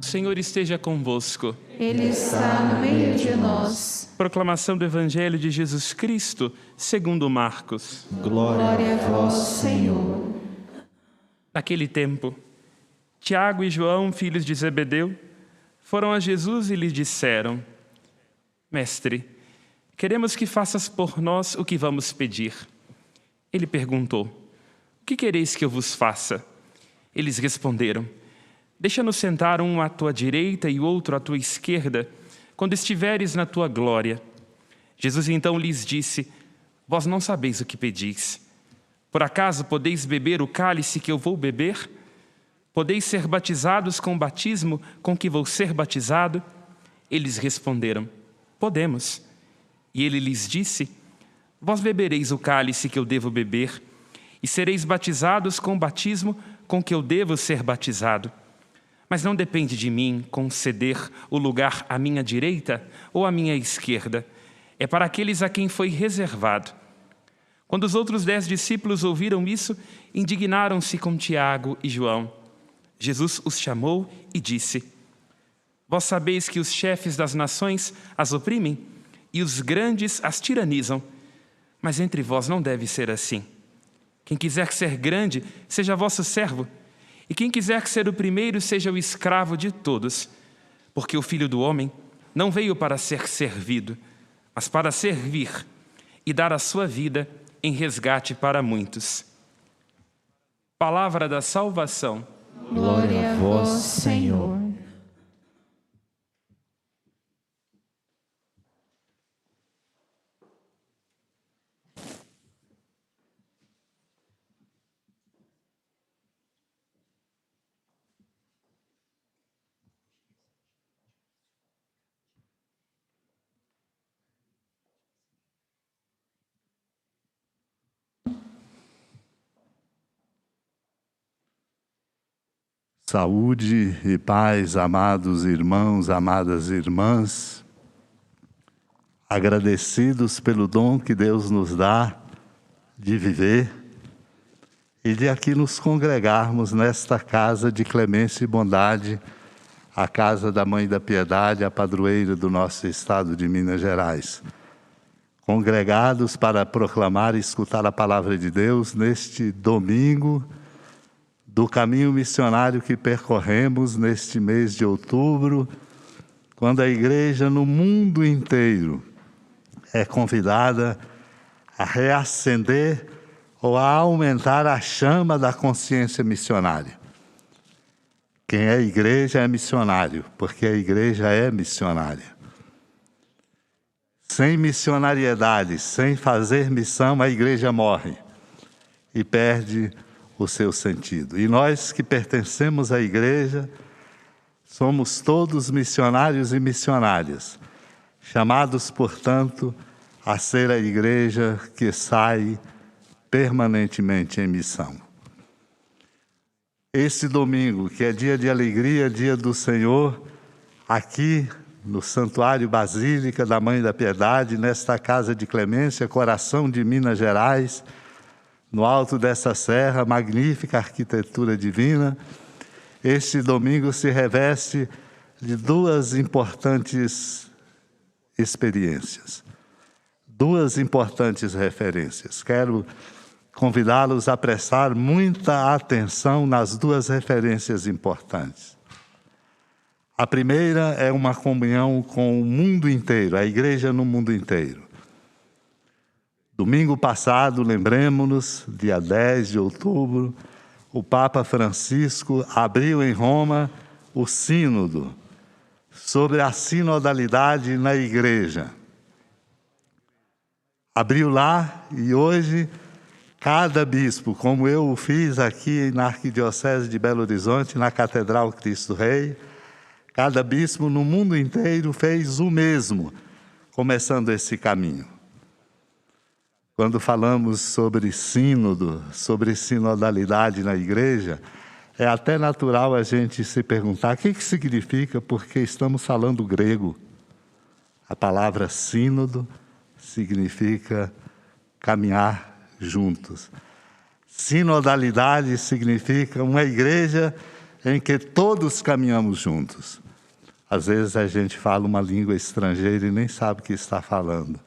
Senhor esteja convosco. Ele está no meio de nós. Proclamação do Evangelho de Jesus Cristo, segundo Marcos. Glória a vós, Senhor. Naquele tempo, Tiago e João, filhos de Zebedeu, foram a Jesus e lhe disseram: Mestre, queremos que faças por nós o que vamos pedir. Ele perguntou: O que quereis que eu vos faça? Eles responderam: Deixa-nos sentar um à tua direita e outro à tua esquerda, quando estiveres na tua glória. Jesus então lhes disse: Vós não sabeis o que pedis. Por acaso podeis beber o cálice que eu vou beber? Podeis ser batizados com o batismo com que vou ser batizado? Eles responderam: Podemos. E ele lhes disse: Vós bebereis o cálice que eu devo beber, e sereis batizados com o batismo com que eu devo ser batizado. Mas não depende de mim conceder o lugar à minha direita ou à minha esquerda. É para aqueles a quem foi reservado. Quando os outros 10 discípulos ouviram isso, indignaram-se com Tiago e João. Jesus os chamou e disse: Vós sabeis que os chefes das nações as oprimem e os grandes as tiranizam. Mas entre vós não deve ser assim. Quem quiser ser grande, seja vosso servo. E quem quiser ser o primeiro, seja o escravo de todos. Porque o Filho do Homem não veio para ser servido, mas para servir e dar a sua vida em resgate para muitos. Palavra da salvação. Glória a vós, Senhor. Saúde e paz, amados irmãos, amadas irmãs, agradecidos pelo dom que Deus nos dá de viver e de aqui nos congregarmos nesta casa de clemência e bondade, a casa da Mãe da Piedade, a padroeira do nosso estado de Minas Gerais. Congregados para proclamar e escutar a palavra de Deus neste domingo, do caminho missionário que percorremos neste mês de outubro, quando a igreja no mundo inteiro é convidada a reacender ou a aumentar a chama da consciência missionária. Quem é igreja é missionário, porque a igreja é missionária. Sem missionariedade, sem fazer missão, a igreja morre e perde o seu sentido. E nós que pertencemos à igreja, somos todos missionários e missionárias, chamados, portanto, a ser a igreja que sai permanentemente em missão. Esse domingo, que é dia de alegria, dia do Senhor, aqui no Santuário Basílica da Mãe da Piedade, nesta casa de clemência, coração de Minas Gerais, no alto dessa serra, magnífica arquitetura divina, este domingo se reveste de 2 importantes experiências, 2 importantes referências. Quero convidá-los a prestar muita atenção nas 2 referências importantes. A primeira é uma comunhão com o mundo inteiro, a igreja no mundo inteiro. Domingo passado, lembremos-nos, dia 10 de outubro, o Papa Francisco abriu em Roma o sínodo sobre a sinodalidade na igreja. Abriu lá e hoje cada bispo, como eu o fiz aqui na Arquidiocese de Belo Horizonte, na Catedral Cristo Rei, cada bispo no mundo inteiro fez o mesmo, começando esse caminho. Quando falamos sobre sínodo, sobre sinodalidade na igreja, é até natural a gente se perguntar o que significa, porque estamos falando grego. A palavra sínodo significa caminhar juntos. Sinodalidade significa uma igreja em que todos caminhamos juntos. Às vezes a gente fala uma língua estrangeira e nem sabe o que está falando.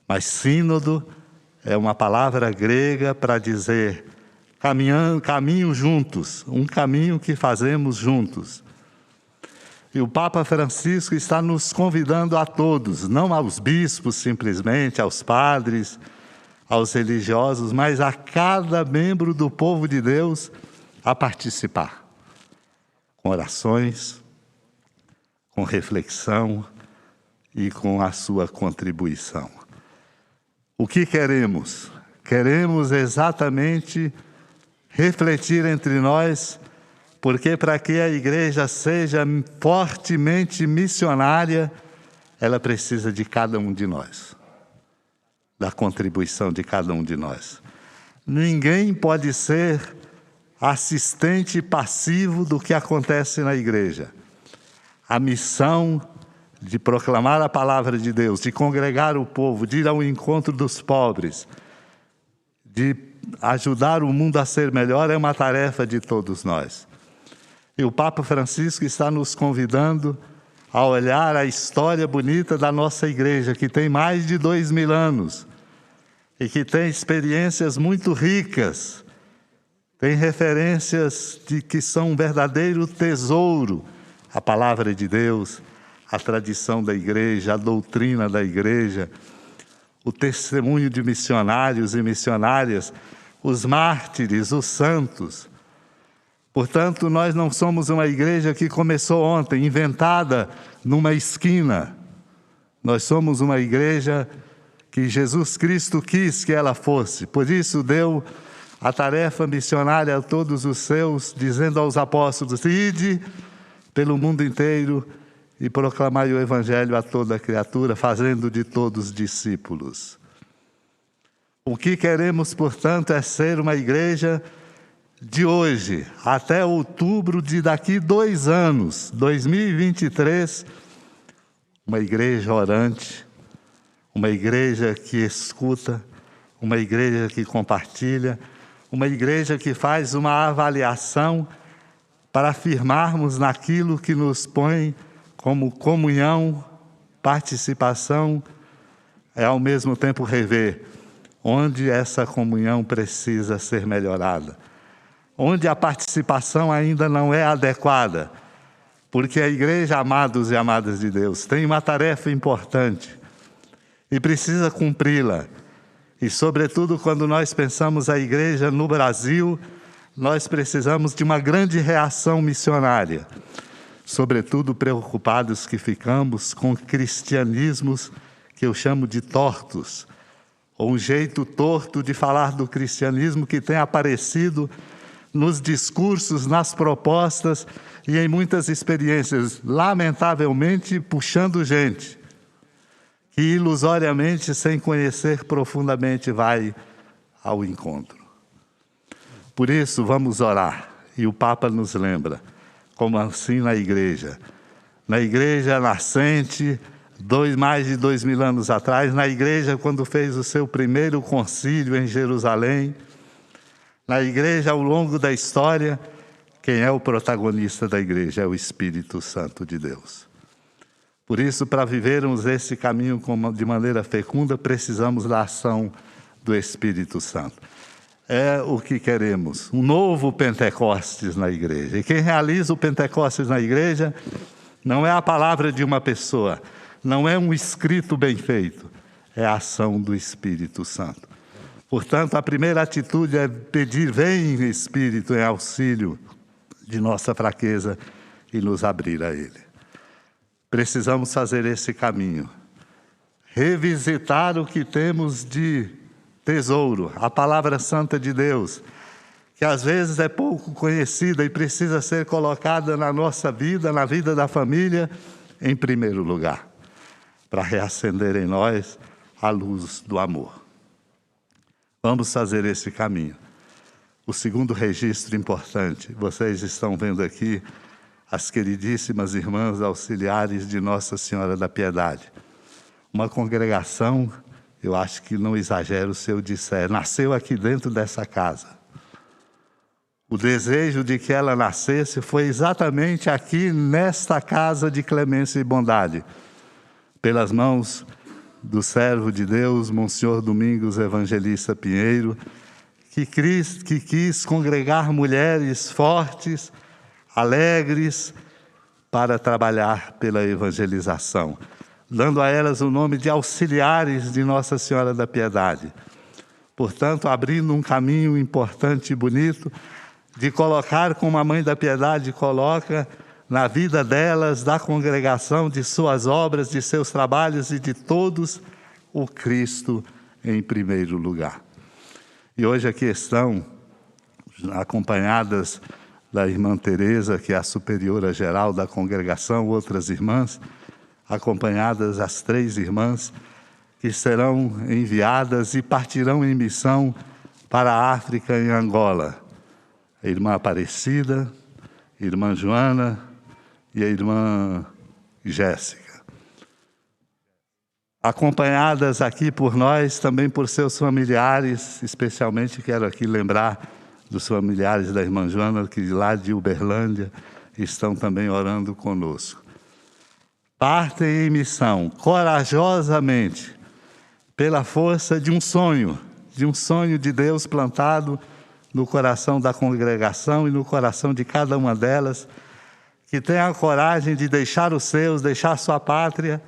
Mas sínodo é uma palavra grega para dizer caminho juntos, um caminho que fazemos juntos. E o Papa Francisco está nos convidando a todos, não aos bispos simplesmente, aos padres, aos religiosos, mas a cada membro do povo de Deus a participar, com orações, com reflexão e com a sua contribuição. O que queremos? Queremos exatamente refletir entre nós, porque para que a igreja seja fortemente missionária, ela precisa de cada um de nós, da contribuição de cada um de nós. Ninguém pode ser assistente passivo do que acontece na igreja. A missão de proclamar a palavra de Deus, de congregar o povo, de ir ao encontro dos pobres, de ajudar o mundo a ser melhor, é uma tarefa de todos nós. E o Papa Francisco está nos convidando a olhar a história bonita da nossa igreja, que tem mais de 2000 anos, e que tem experiências muito ricas, tem referências que são um verdadeiro tesouro, a palavra de Deus, a tradição da igreja, a doutrina da igreja, o testemunho de missionários e missionárias, os mártires, os santos. Portanto, nós não somos uma igreja que começou ontem, inventada numa esquina. Nós somos uma igreja que Jesus Cristo quis que ela fosse. Por isso deu a tarefa missionária a todos os seus, dizendo aos apóstolos: ide pelo mundo inteiro e proclamai o Evangelho a toda criatura, fazendo de todos discípulos. O que queremos, portanto, é ser uma igreja de hoje, até outubro de daqui 2 anos, 2023, uma igreja orante, uma igreja que escuta, uma igreja que compartilha, uma igreja que faz uma avaliação para afirmarmos naquilo que nos põe como comunhão, participação, é ao mesmo tempo rever onde essa comunhão precisa ser melhorada, onde a participação ainda não é adequada, porque a igreja, amados e amadas de Deus, tem uma tarefa importante e precisa cumpri-la. E, sobretudo, quando nós pensamos a igreja no Brasil, nós precisamos de uma grande reação missionária, sobretudo preocupados que ficamos com cristianismos que eu chamo de tortos, ou um jeito torto de falar do cristianismo que tem aparecido nos discursos, nas propostas e em muitas experiências, lamentavelmente puxando gente que ilusoriamente, sem conhecer profundamente, vai ao encontro. Por isso, vamos orar. E o Papa nos lembra, como assim na igreja nascente, mais de 2000 anos atrás, na igreja quando fez o seu primeiro concílio em Jerusalém, na igreja ao longo da história, quem é o protagonista da igreja é o Espírito Santo de Deus. Por isso, para vivermos esse caminho de maneira fecunda, precisamos da ação do Espírito Santo. É o que queremos, um novo Pentecostes na igreja. E quem realiza o Pentecostes na igreja não é a palavra de uma pessoa, não é um escrito bem feito, é a ação do Espírito Santo. Portanto, a primeira atitude é pedir: vem Espírito em auxílio de nossa fraqueza e nos abrir a Ele. Precisamos fazer esse caminho, revisitar o que temos de tesouro, a palavra santa de Deus, que às vezes é pouco conhecida e precisa ser colocada na nossa vida, na vida da família, em primeiro lugar, para reacender em nós a luz do amor. Vamos fazer esse caminho. O segundo registro importante, vocês estão vendo aqui as queridíssimas irmãs auxiliares de Nossa Senhora da Piedade. Uma congregação, eu acho que não exagero se eu disser, nasceu aqui dentro dessa casa. O desejo de que ela nascesse foi exatamente aqui, nesta casa de clemência e bondade, pelas mãos do servo de Deus, Monsenhor Domingos Evangelista Pinheiro, que quis congregar mulheres fortes, alegres, para trabalhar pela evangelização, dando a elas o nome de auxiliares de Nossa Senhora da Piedade. Portanto, abrindo um caminho importante e bonito de colocar, como a Mãe da Piedade coloca, na vida delas, da congregação, de suas obras, de seus trabalhos e de todos, o Cristo em primeiro lugar. E hoje aqui estão, acompanhadas da irmã Teresa, que é a superiora geral da congregação, outras irmãs, acompanhadas as 3 irmãs, que serão enviadas e partirão em missão para a África e Angola. A irmã Aparecida, a irmã Joana e a irmã Jéssica. Acompanhadas aqui por nós, também por seus familiares, especialmente quero aqui lembrar dos familiares da irmã Joana, que lá de Uberlândia estão também orando conosco. Partem em missão, corajosamente, pela força de um sonho de Deus plantado no coração da congregação e no coração de cada uma delas, que tem a coragem de deixar os seus, deixar sua pátria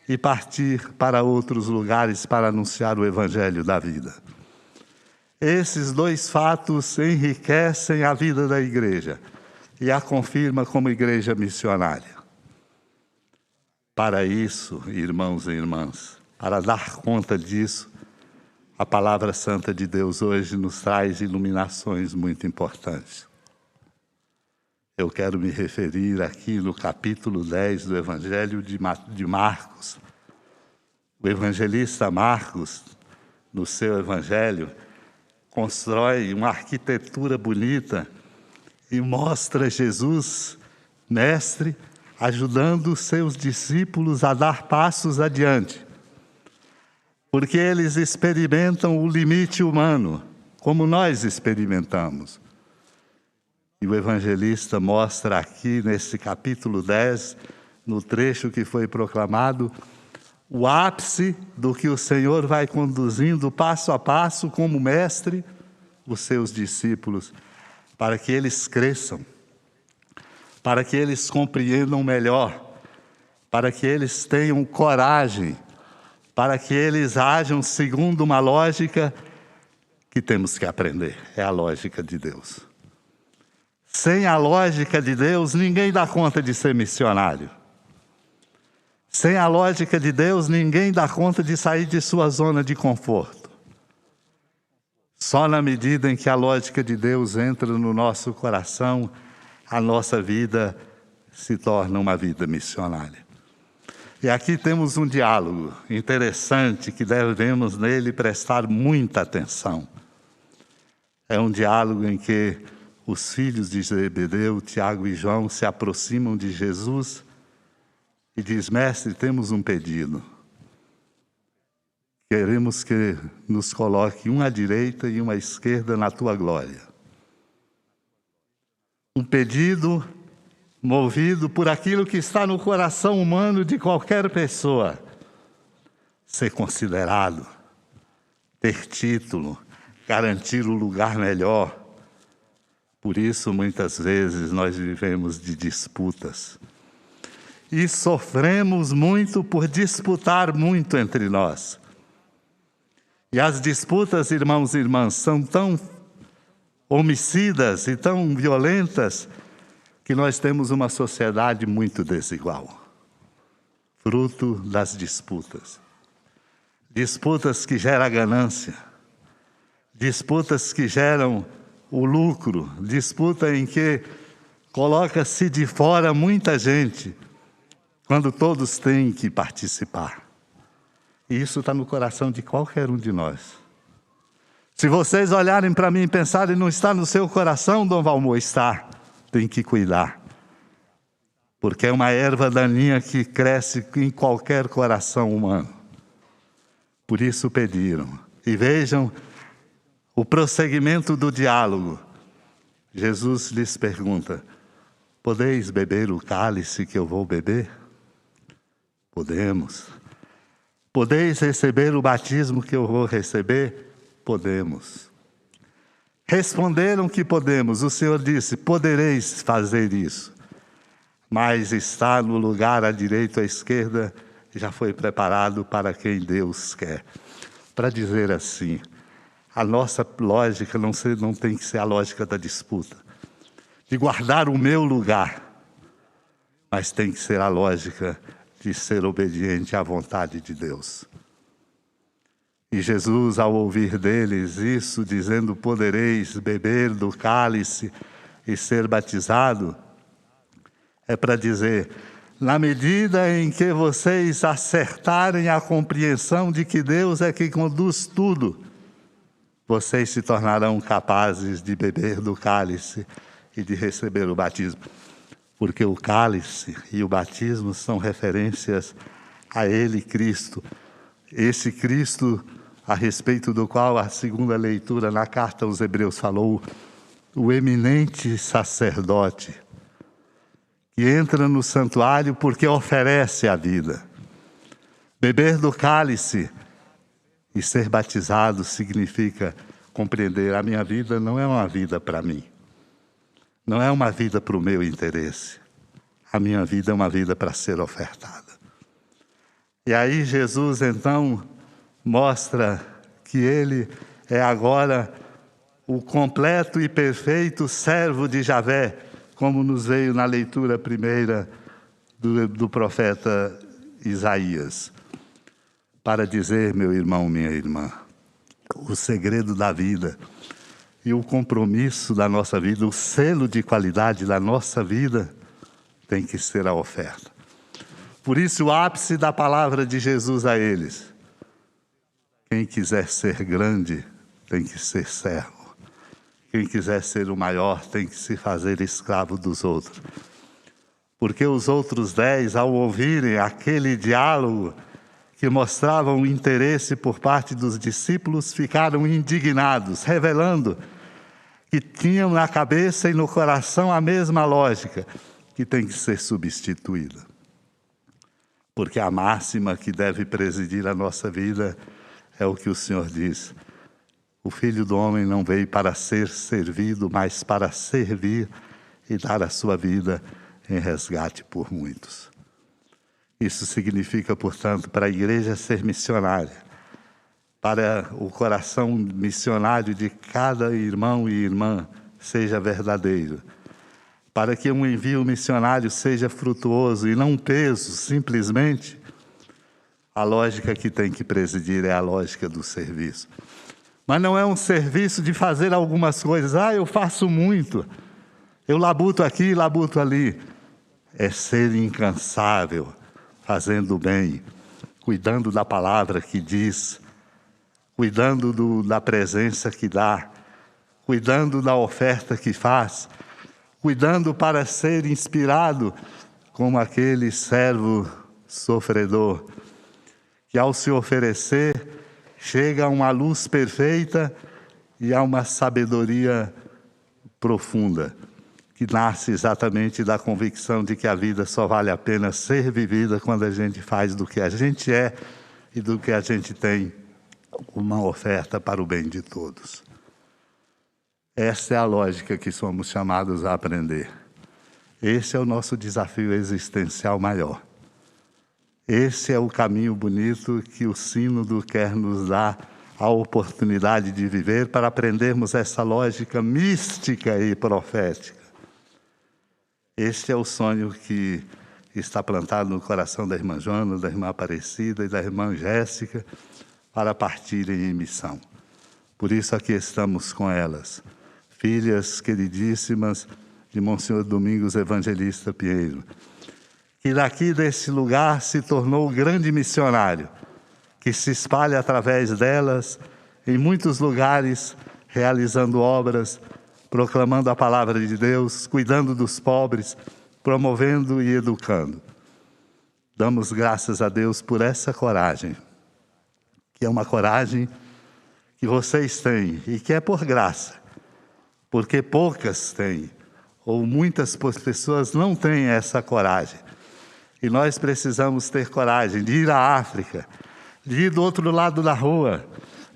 e partir para outros lugares para anunciar o Evangelho da vida. Esses 2 fatos enriquecem a vida da igreja e a confirma como igreja missionária. Para isso, irmãos e irmãs, para dar conta disso, a Palavra Santa de Deus hoje nos traz iluminações muito importantes. Eu quero me referir aqui no capítulo 10 do Evangelho de Marcos. O evangelista Marcos, no seu Evangelho, constrói uma arquitetura bonita e mostra Jesus, mestre, ajudando os seus discípulos a dar passos adiante. Porque eles experimentam o limite humano, como nós experimentamos. E o evangelista mostra aqui, nesse capítulo 10, no trecho que foi proclamado, o ápice do que o Senhor vai conduzindo passo a passo como mestre os seus discípulos, para que eles cresçam, para que eles compreendam melhor, para que eles tenham coragem, para que eles ajam segundo uma lógica que temos que aprender, é a lógica de Deus. Sem a lógica de Deus, ninguém dá conta de ser missionário. Sem a lógica de Deus, ninguém dá conta de sair de sua zona de conforto. Só na medida em que a lógica de Deus entra no nosso coração, a nossa vida se torna uma vida missionária. E aqui temos um diálogo interessante que devemos nele prestar muita atenção. É um diálogo em que os filhos de Zebedeu, Tiago e João, se aproximam de Jesus e diz: mestre, temos um pedido. Queremos que nos coloque um à direita e uma à esquerda na tua glória. Um pedido movido por aquilo que está no coração humano de qualquer pessoa. Ser considerado, ter título, garantir o lugar melhor. Por isso, muitas vezes, nós vivemos de disputas. E sofremos muito por disputar muito entre nós. E as disputas, irmãos e irmãs, são tão homicidas e tão violentas que nós temos uma sociedade muito desigual. Fruto das disputas. Disputas que geram ganância. Disputas que geram o lucro. Disputa em que coloca-se de fora muita gente, quando todos têm que participar. E isso está no coração de qualquer um de nós. Se vocês olharem para mim e pensarem, não está no seu coração, Dom Valmor, está. Tem que cuidar. Porque é uma erva daninha que cresce em qualquer coração humano. Por isso pediram. E vejam o prosseguimento do diálogo. Jesus lhes pergunta: podeis beber o cálice que eu vou beber? Podemos. Podeis receber o batismo que eu vou receber? Podemos. Responderam que podemos. O Senhor disse: podereis fazer isso. Mas está no lugar à direita ou à esquerda, já foi preparado para quem Deus quer. Para dizer assim, a nossa lógica não tem que ser a lógica da disputa, de guardar o meu lugar, mas tem que ser a lógica de ser obediente à vontade de Deus. E Jesus, ao ouvir deles isso, dizendo: podereis beber do cálice e ser batizado, é para dizer: na medida em que vocês acertarem a compreensão de que Deus é quem conduz tudo, vocês se tornarão capazes de beber do cálice e de receber o batismo. Porque o cálice e o batismo são referências a Ele, Cristo. Esse Cristo a respeito do qual a segunda leitura na carta aos Hebreus falou, o eminente sacerdote, que entra no santuário porque oferece a vida. Beber do cálice e ser batizado significa compreender: a minha vida não é uma vida para mim, não é uma vida para o meu interesse, a minha vida é uma vida para ser ofertada. E aí Jesus então mostra que Ele é agora o completo e perfeito servo de Javé, como nos veio na leitura primeira do profeta Isaías, para dizer: meu irmão, minha irmã, o segredo da vida e o compromisso da nossa vida, o selo de qualidade da nossa vida, tem que ser a oferta. Por isso, o ápice da palavra de Jesus a eles: quem quiser ser grande tem que ser servo. Quem quiser ser o maior tem que se fazer escravo dos outros. Porque os outros 10, ao ouvirem aquele diálogo que mostrava um interesse por parte dos discípulos, ficaram indignados, revelando que tinham na cabeça e no coração a mesma lógica, que tem que ser substituída. Porque a máxima que deve presidir a nossa vida é o que o Senhor diz: o Filho do Homem não veio para ser servido, mas para servir e dar a sua vida em resgate por muitos. Isso significa, portanto, para a igreja ser missionária, para o coração missionário de cada irmão e irmã seja verdadeiro, para que um envio missionário seja frutuoso e não um peso, simplesmente, a lógica que tem que presidir é a lógica do serviço. Mas não é um serviço de fazer algumas coisas. Eu faço muito, eu labuto aqui, labuto ali. É ser incansável, fazendo o bem, cuidando da palavra que diz, cuidando da presença que dá, cuidando da oferta que faz, cuidando para ser inspirado como aquele servo sofredor, que ao se oferecer, chega a uma luz perfeita e a uma sabedoria profunda, que nasce exatamente da convicção de que a vida só vale a pena ser vivida quando a gente faz do que a gente é e do que a gente tem uma oferta para o bem de todos. Essa é a lógica que somos chamados a aprender. Esse é o nosso desafio existencial maior. Esse é o caminho bonito que o Sínodo quer nos dar a oportunidade de viver para aprendermos essa lógica mística e profética. Este é o sonho que está plantado no coração da irmã Joana, da irmã Aparecida e da irmã Jéssica para partirem em missão. Por isso aqui estamos com elas, filhas queridíssimas de Monsenhor Domingos Evangelista Pinheiro, que daqui desse lugar se tornou o grande missionário, que se espalha através delas em muitos lugares, realizando obras, proclamando a palavra de Deus, cuidando dos pobres, promovendo e educando. Damos graças a Deus por essa coragem, que é uma coragem que vocês têm e que é por graça, porque poucas têm, ou muitas pessoas não têm essa coragem. E nós precisamos ter coragem de ir à África, de ir do outro lado da rua,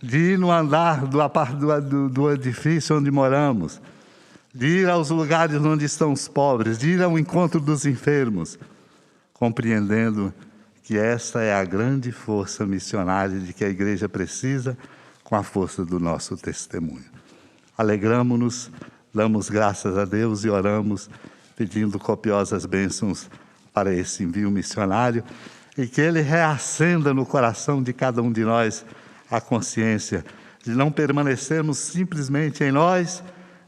de ir no andar do edifício onde moramos, de ir aos lugares onde estão os pobres, de ir ao encontro dos enfermos, compreendendo que esta é a grande força missionária de que a igreja precisa, com a força do nosso testemunho. Alegramo-nos, damos graças a Deus e oramos, pedindo copiosas bênçãos para esse envio missionário e que ele reacenda no coração de cada um de nós a consciência de não permanecermos simplesmente em nós,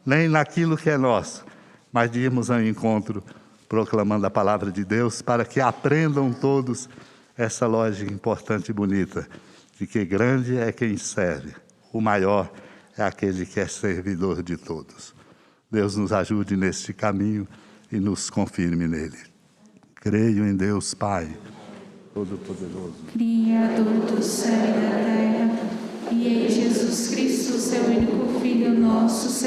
nem naquilo que é nosso, mas de irmos ao encontro proclamando a palavra de Deus para que aprendam todos essa lógica importante e bonita de que grande é quem serve, o maior é aquele que é servidor de todos. Deus nos ajude neste caminho e nos confirme nele. Creio em Deus Pai Todo-Poderoso, Criador do céu e da terra, e em Jesus Cristo, seu único Filho, nosso Senhor,